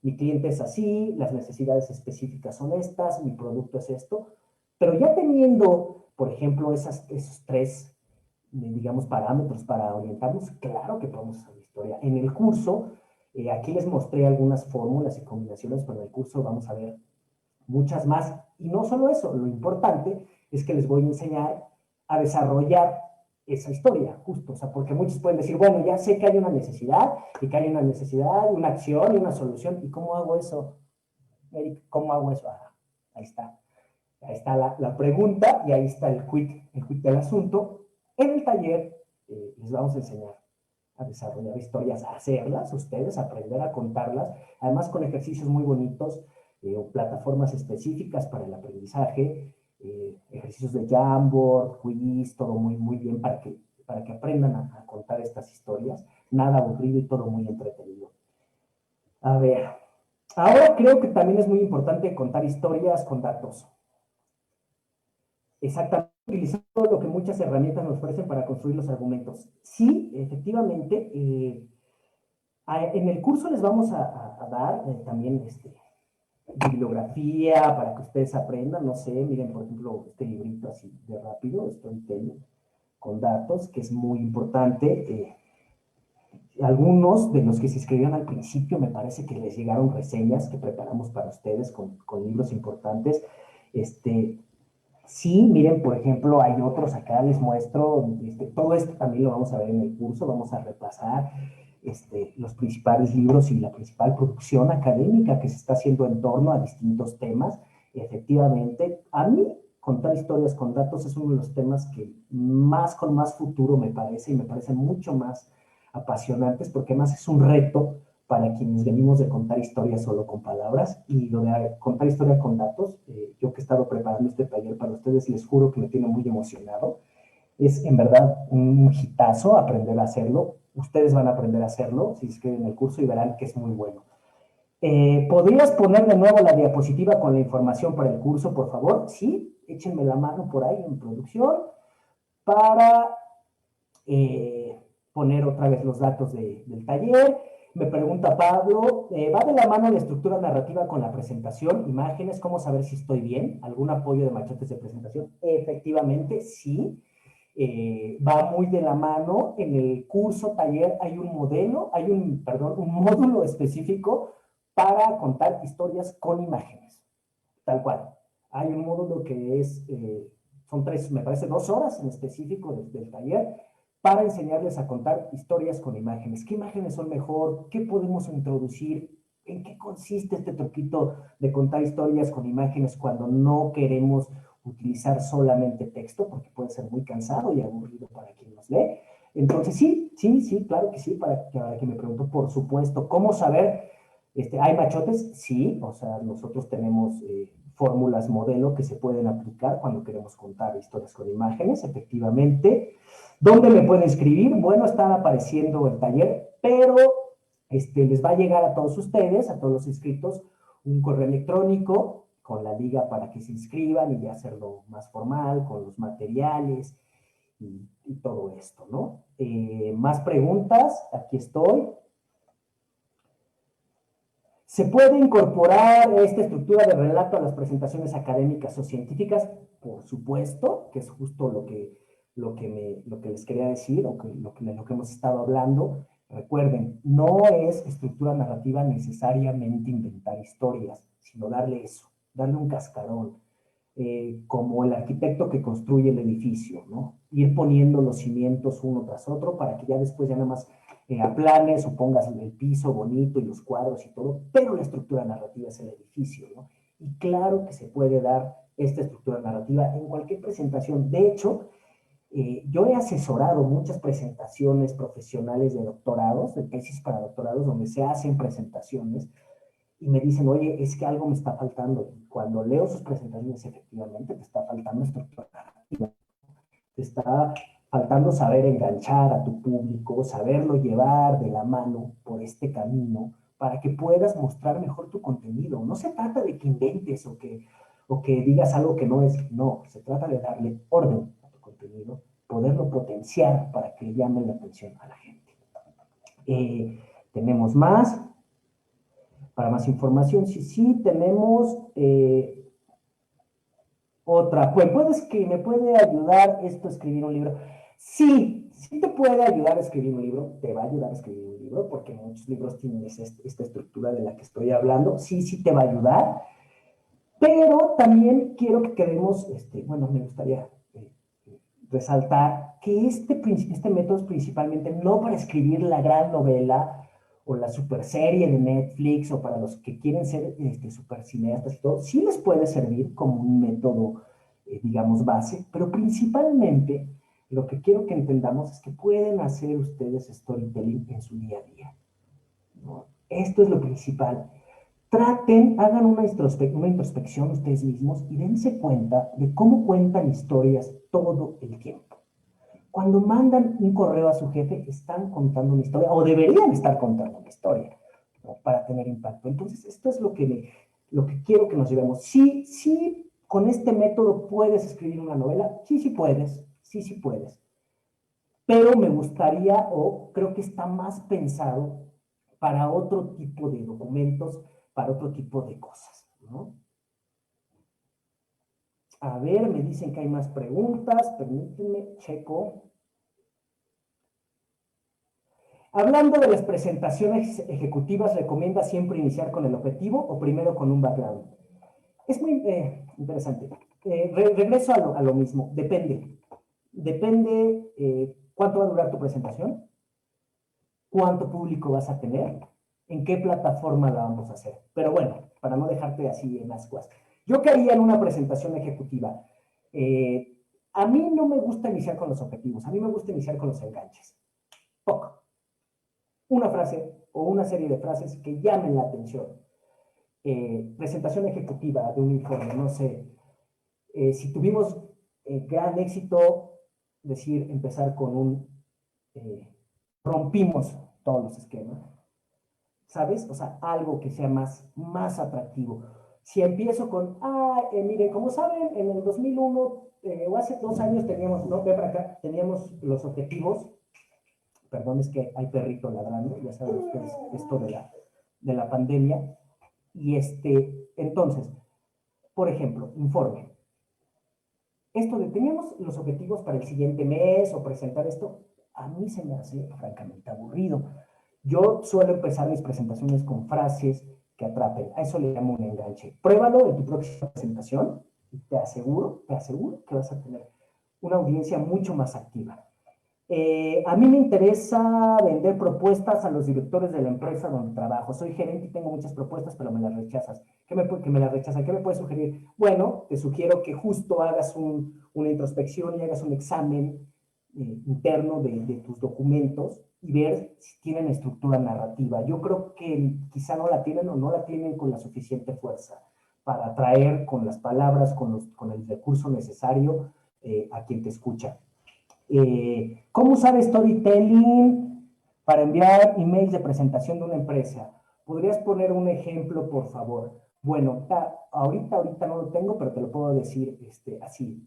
mi cliente es así, las necesidades específicas son estas, mi producto es esto, pero ya teniendo, por ejemplo, esos tres, digamos, parámetros para orientarnos, claro que podemos hacer la historia. En el curso, aquí les mostré algunas fórmulas y combinaciones, pero en el curso vamos a ver muchas más. Y no solo eso, lo importante es que les voy a enseñar a desarrollar esa historia, justo. O sea, porque muchos pueden decir, bueno, ya sé que hay una necesidad, y que hay una necesidad, una acción y una solución. ¿Y cómo hago eso? Eric, ¿cómo hago eso? Ah, ahí está. Ahí está la pregunta y ahí está el quick del asunto. En el taller les vamos a enseñar a desarrollar historias, a hacerlas ustedes, a aprender a contarlas, además con ejercicios muy bonitos o plataformas específicas para el aprendizaje, ejercicios de Jamboard, quiz, todo muy, muy bien para que aprendan a contar estas historias, nada aburrido y todo muy entretenido. A ver, ahora creo que también es muy importante contar historias con datos. Exactamente, utilizando lo que muchas herramientas nos ofrecen para construir los argumentos. Sí, efectivamente, en el curso les vamos a dar también bibliografía para que ustedes aprendan, no sé, miren por ejemplo este librito así de rápido, Storytelling con datos, que es muy importante. Algunos de los que se inscribieron al principio me parece que les llegaron reseñas que preparamos para ustedes con libros importantes. Sí, miren, por ejemplo, hay otros acá, les muestro, todo esto también lo vamos a ver en el curso, vamos a repasar. los principales libros y la principal producción académica que se está haciendo en torno a distintos temas. Efectivamente, a mí contar historias con datos es uno de los temas que con más futuro me parece, y me parecen mucho más apasionantes, porque además es un reto para quienes venimos de contar historias solo con palabras, y lo de contar historia con datos, yo que he estado preparando este taller para ustedes, les juro que me tiene muy emocionado. Es en verdad un hitazo aprender a hacerlo. Ustedes van a aprender a hacerlo si se inscriben en el curso y verán que es muy bueno. ¿Podrías poner de nuevo la diapositiva con la información para el curso, por favor? Sí, échenme la mano por ahí en producción para poner otra vez los datos del taller. Me pregunta Pablo, ¿va de la mano la estructura narrativa con la presentación? Imágenes, ¿cómo saber si estoy bien? ¿Algún apoyo de machetes de presentación? Efectivamente, sí. Va muy de la mano. En el curso taller hay un modelo, un módulo específico para contar historias con imágenes, tal cual. Hay un módulo que son me parece 2 horas en específico del taller para enseñarles a contar historias con imágenes. ¿Qué imágenes son mejor? ¿Qué podemos introducir? ¿En qué consiste este truquito de contar historias con imágenes cuando no queremos utilizar solamente texto? Porque puede ser muy cansado y aburrido para quien nos lee. Entonces, sí, claro que sí, para que me preguntó, por supuesto, ¿cómo saber? ¿Hay machotes? Sí, o sea, nosotros tenemos fórmulas modelo que se pueden aplicar cuando queremos contar historias con imágenes, efectivamente. ¿Dónde me pueden escribir? Bueno, está apareciendo el taller, pero les va a llegar a todos ustedes, a todos los inscritos, un correo electrónico con la liga para que se inscriban y ya hacerlo más formal, con los materiales y todo esto, ¿no? Más preguntas, aquí estoy. ¿Se puede incorporar esta estructura de relato a las presentaciones académicas o científicas? Por supuesto, que es justo lo que les quería decir, o lo que hemos estado hablando. Recuerden, no es estructura narrativa necesariamente inventar historias, sino darle eso, darle un cascarón, como el arquitecto que construye el edificio, ¿no? Ir poniendo los cimientos uno tras otro para que ya después ya nada más aplanes o pongas el piso bonito y los cuadros y todo, pero la estructura narrativa es el edificio, ¿no? Y claro que se puede dar esta estructura narrativa en cualquier presentación. De hecho, yo he asesorado muchas presentaciones profesionales de doctorados, de tesis para doctorados, donde se hacen presentaciones y me dicen, oye, es que algo me está faltando. Y cuando leo sus presentaciones, efectivamente, te está faltando estructura narrativa, te está faltando saber enganchar a tu público, saberlo llevar de la mano por este camino para que puedas mostrar mejor tu contenido. No se trata de que inventes o que digas algo que no es, no, se trata de darle orden a tu contenido, poderlo potenciar para que le llame la atención a la gente. Tenemos más. Para más información, sí, tenemos otra. Pues me puede ayudar esto a escribir un libro. Sí te puede ayudar a escribir un libro, te va a ayudar a escribir un libro, porque muchos libros tienen esta estructura de la que estoy hablando. Sí te va a ayudar, pero también quiero que quedemos, me gustaría resaltar que este método es principalmente no para escribir la gran novela o la super serie de Netflix, o para los que quieren ser super cineastas y todo. Sí les puede servir como un método, digamos, base, pero principalmente lo que quiero que entendamos es que pueden hacer ustedes storytelling en su día a día, ¿no? Esto es lo principal. Hagan una introspección ustedes mismos y dense cuenta de cómo cuentan historias todo el tiempo. Cuando mandan un correo a su jefe, están contando una historia, o deberían estar contando una historia, ¿no? Para tener impacto. Entonces, esto es lo que quiero que nos llevemos. Sí, con este método puedes escribir una novela. Sí puedes. Sí puedes. Pero me gustaría, o creo que está más pensado para otro tipo de documentos, para otro tipo de cosas, ¿no? A ver, me dicen que hay más preguntas, permítanme, checo. Hablando de las presentaciones ejecutivas, ¿recomienda siempre iniciar con el objetivo o primero con un background? Es muy interesante. Regreso a lo mismo, depende. Depende cuánto va a durar tu presentación, cuánto público vas a tener, en qué plataforma la vamos a hacer. Pero bueno, para no dejarte así en ascuas. ¿Yo qué haría en una presentación ejecutiva? A mí no me gusta iniciar con los objetivos, a mí me gusta iniciar con los enganches. Poco. Una frase o una serie de frases que llamen la atención. Presentación ejecutiva de un informe, no sé. Si tuvimos gran éxito, decir, empezar con un rompimos todos los esquemas, ¿sabes? O sea, algo que sea más atractivo. Si empiezo con, mire, como saben, en el 2001 o hace 2 años teníamos, no, ve para acá, teníamos los objetivos, perdón, es que hay perrito ladrando, ya saben ustedes, esto de la pandemia, y entonces, por ejemplo, informe. Esto de teníamos los objetivos para el siguiente mes o presentar esto, a mí se me hace francamente aburrido. Yo suelo empezar mis presentaciones con frases que atrapen. A eso le llamo un enganche. Pruébalo en tu próxima presentación y te aseguro que vas a tener una audiencia mucho más activa. A mí me interesa vender propuestas a los directores de la empresa donde trabajo. Soy gerente y tengo muchas propuestas, pero me las rechazas. ¿Qué me puedes sugerir? Bueno, te sugiero que justo hagas una introspección y hagas un examen interno de tus documentos y ver si tienen estructura narrativa. Yo creo que quizá no la tienen o no la tienen con la suficiente fuerza para atraer con las palabras, con el recurso necesario a quien te escucha. ¿Cómo usar storytelling para enviar emails de presentación de una empresa? ¿Podrías poner un ejemplo, por favor? Bueno, ahorita no lo tengo, pero te lo puedo decir así.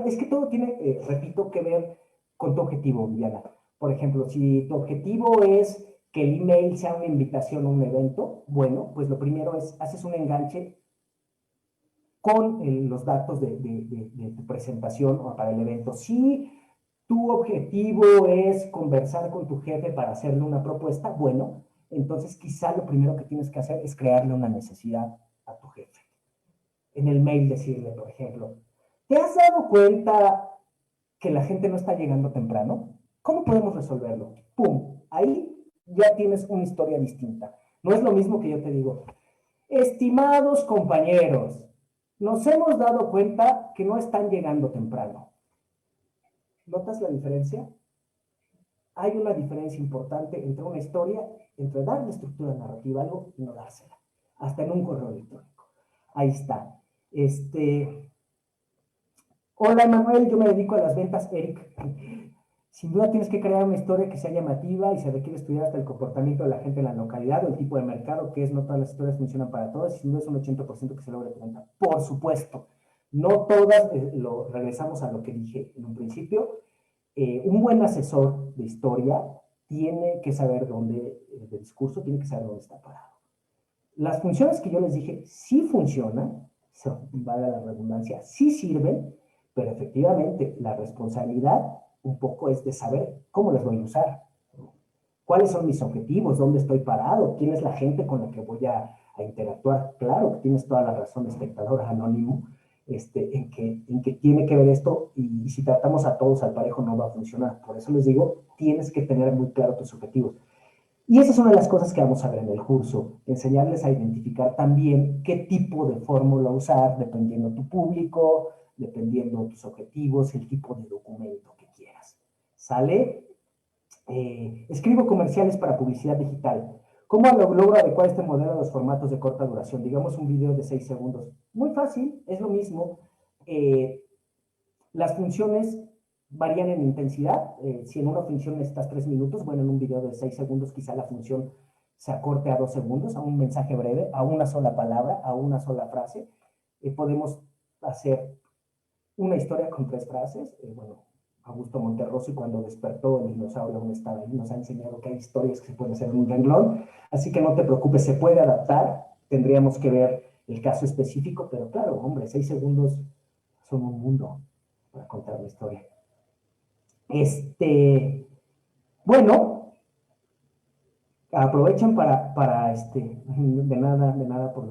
Es que todo tiene, repito, que ver con tu objetivo, Viviana. Por ejemplo, si tu objetivo es que el email sea una invitación a un evento, bueno, pues lo primero es, haces un enganche con los datos de tu presentación o para el evento. Si tu objetivo es conversar con tu jefe para hacerle una propuesta, bueno, entonces quizá lo primero que tienes que hacer es crearle una necesidad a tu jefe. En el mail decirle, por ejemplo, ¿te has dado cuenta que la gente no está llegando temprano? ¿Cómo podemos resolverlo? ¡Pum! Ahí ya tienes una historia distinta. No es lo mismo que yo te digo, estimados compañeros, nos hemos dado cuenta que no están llegando temprano. ¿Notas la diferencia? Hay una diferencia importante entre una historia, entre darle estructura narrativa a algo y no dársela. Hasta en un correo electrónico. Ahí está. Hola, Emanuel, yo me dedico a las ventas, Eric. Sin duda tienes que crear una historia que sea llamativa y se requiere estudiar hasta el comportamiento de la gente en la localidad o el tipo de mercado, que es no todas las historias funcionan para todos, y sin duda es un 80% que se logra tu venta. Por supuesto, no todas, regresamos a lo que dije en un principio, un buen asesor de historia tiene que saber dónde, de discurso, tiene que saber dónde está parado. Las funciones que yo les dije sí funcionan, vale la redundancia, sí sirven, pero efectivamente la responsabilidad un poco es de saber cómo las voy a usar, cuáles son mis objetivos, dónde estoy parado, quién es la gente con la que voy a interactuar. Claro que tienes toda la razón, espectador anónimo, en que tiene que ver esto y si tratamos a todos al parejo no va a funcionar. Por eso les digo, tienes que tener muy claro tus objetivos. Y esa es una de las cosas que vamos a ver en el curso, enseñarles a identificar también qué tipo de fórmula usar dependiendo tu público, dependiendo tus objetivos, el tipo de documento que quieras. ¿Sale? Escribo comerciales para publicidad digital. ¿Cómo logro adecuar este modelo a los formatos de corta duración? Digamos un video de 6 segundos. Muy fácil, es lo mismo. Las funciones varían en intensidad. Si en una función necesitas 3 minutos, bueno, en un video de 6 segundos quizá la función se acorte a 2 segundos, a un mensaje breve, a una sola palabra, a una sola frase. Podemos hacer una historia con 3 frases. Bueno, Augusto Monterrossi cuando despertó el dinosaurio aún estaba ahí, nos ha enseñado que hay historias que se pueden hacer en un renglón, así que no te preocupes, se puede adaptar, tendríamos que ver el caso específico, pero claro, hombre, 6 segundos son un mundo para contar la historia. Bueno, aprovechen de nada por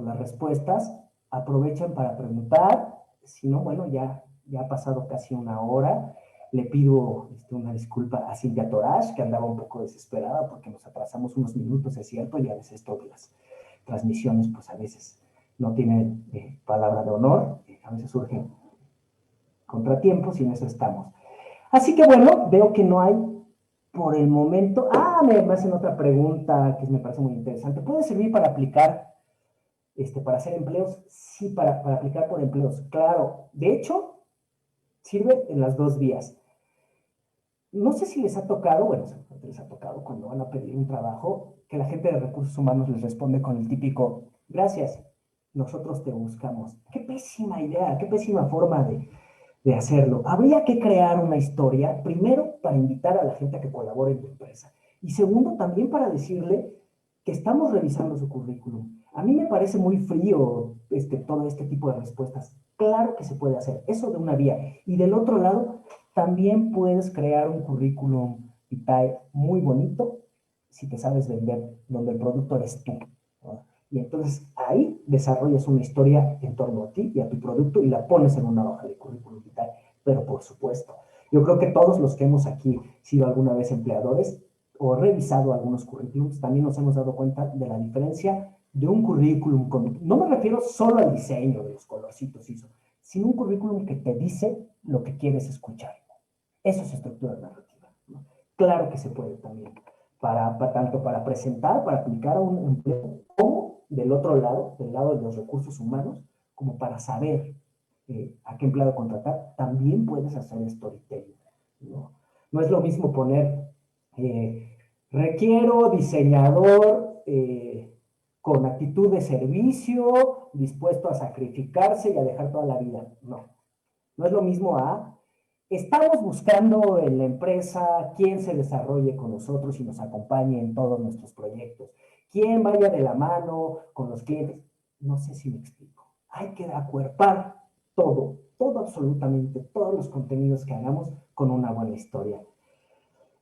las respuestas, aprovechen para preguntar, si no, bueno, ya ha pasado casi una hora. Le pido una disculpa a Silvia Torash, que andaba un poco desesperada porque nos atrasamos unos minutos, es cierto, y a veces esto de las transmisiones, pues a veces no tienen palabra de honor, a veces surgen contratiempos y en eso estamos. Así que bueno, veo que no hay por el momento. Me hacen otra pregunta que me parece muy interesante. ¿Puede servir para aplicar, para hacer empleos? Sí, para aplicar por empleos, claro. De hecho, sirve en las dos vías. No sé si les ha tocado, bueno, les ha tocado cuando van a pedir un trabajo, que la gente de recursos humanos les responde con el típico, gracias, nosotros te buscamos. Qué pésima idea, qué pésima forma de hacerlo. Habría que crear una historia, primero, para invitar a la gente a que colabore en tu empresa. Y segundo, también para decirle que estamos revisando su currículum. A mí me parece muy frío todo este tipo de respuestas. Claro que se puede hacer, eso de una vía. Y del otro lado, también puedes crear un currículum vitae muy bonito si te sabes vender, donde el producto eres tú, ¿no? Y entonces ahí desarrollas una historia en torno a ti y a tu producto y la pones en una hoja de currículum vitae. Pero por supuesto, yo creo que todos los que hemos aquí sido alguna vez empleadores o revisado algunos currículums, también nos hemos dado cuenta de la diferencia de un currículum no me refiero solo al diseño de los colorcitos, sino un currículum que te dice lo que quieres escuchar. Eso es estructura narrativa, ¿no? Claro que se puede también, tanto para presentar, para aplicar a un empleo, como del otro lado, del lado de los recursos humanos, como para saber a qué empleado contratar, también puedes hacer storytelling, ¿no? No es lo mismo poner, requiero diseñador con actitud de servicio, dispuesto a sacrificarse y a dejar toda la vida. No, no es lo mismo a estamos buscando en la empresa quién se desarrolle con nosotros y nos acompañe en todos nuestros proyectos, quién vaya de la mano con los clientes. No sé si me explico. Hay que acuerpar todo absolutamente, todos los contenidos que hagamos con una buena historia.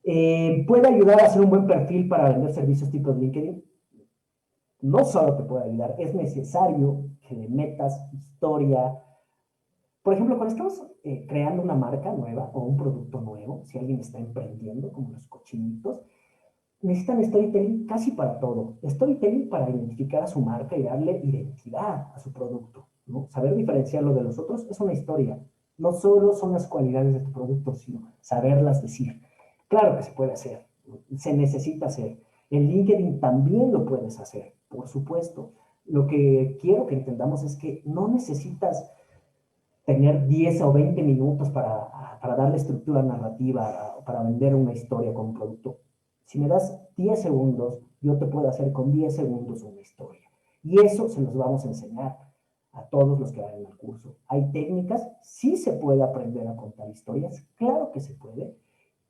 ¿Puede ayudar a hacer un buen perfil para vender servicios tipo LinkedIn? No solo te puede ayudar, es necesario que le metas historia. Por ejemplo, cuando estamos creando una marca nueva o un producto nuevo, si alguien está emprendiendo, como los cochinitos, necesitan storytelling casi para todo. Storytelling para identificar a su marca y darle identidad a su producto, ¿no? Saber diferenciarlo de los otros es una historia. No solo son las cualidades de tu producto, sino saberlas decir. Claro que se puede hacer, se necesita hacer. En LinkedIn también lo puedes hacer, por supuesto. Lo que quiero que entendamos es que no necesitas tener 10 o 20 minutos para darle estructura narrativa, para vender una historia con un producto. Si me das 10 segundos, yo te puedo hacer con 10 segundos una historia. Y eso se los vamos a enseñar a todos los que vayan al curso. ¿Hay técnicas? Sí se puede aprender a contar historias, claro que se puede,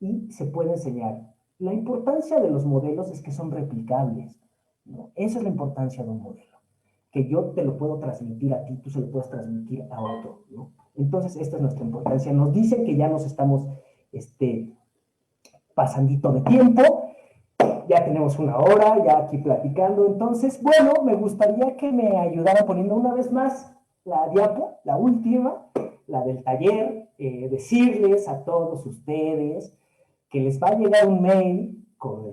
y se puede enseñar. La importancia de los modelos es que son replicables, ¿no? Esa es la importancia de un modelo, que yo te lo puedo transmitir a ti, tú se lo puedes transmitir a otro, ¿no? Entonces, esta es nuestra importancia. Nos dicen que ya nos estamos pasandito de tiempo, ya tenemos una hora, ya aquí platicando. Entonces, bueno, me gustaría que me ayudara poniendo una vez más la diapo, la última, la del taller, decirles a todos ustedes que les va a llegar un mail con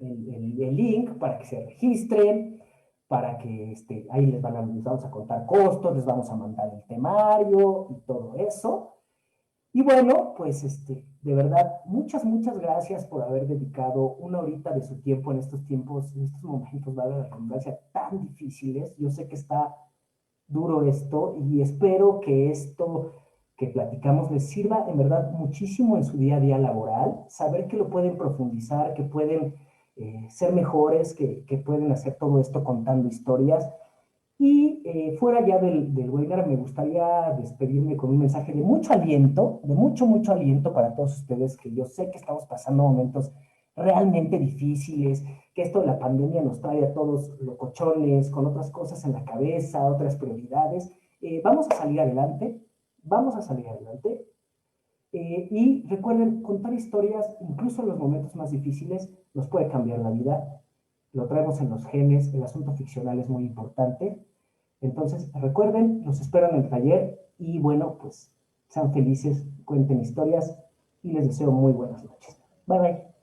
el link para que se registren, para que ahí les vamos a contar costos, les vamos a mandar el temario y todo eso. Y bueno, pues de verdad, muchas gracias por haber dedicado una horita de su tiempo en estos tiempos, en estos momentos, vale la redundancia, tan difíciles. Yo sé que está duro esto y espero que esto que platicamos les sirva en verdad muchísimo en su día a día laboral, saber que lo pueden profundizar, que pueden ser mejores, que pueden hacer todo esto contando historias. Y fuera ya del webinar, me gustaría despedirme con un mensaje de mucho aliento, de mucho aliento para todos ustedes, que yo sé que estamos pasando momentos realmente difíciles, que esto de la pandemia nos trae a todos locochones, con otras cosas en la cabeza, otras prioridades. Vamos a salir adelante, vamos a salir adelante. Y recuerden, contar historias, incluso en los momentos más difíciles, nos puede cambiar la vida. Lo traemos en los genes, el asunto ficcional es muy importante. Entonces, recuerden, los espero en el taller y bueno, pues sean felices, cuenten historias y les deseo muy buenas noches. Bye bye.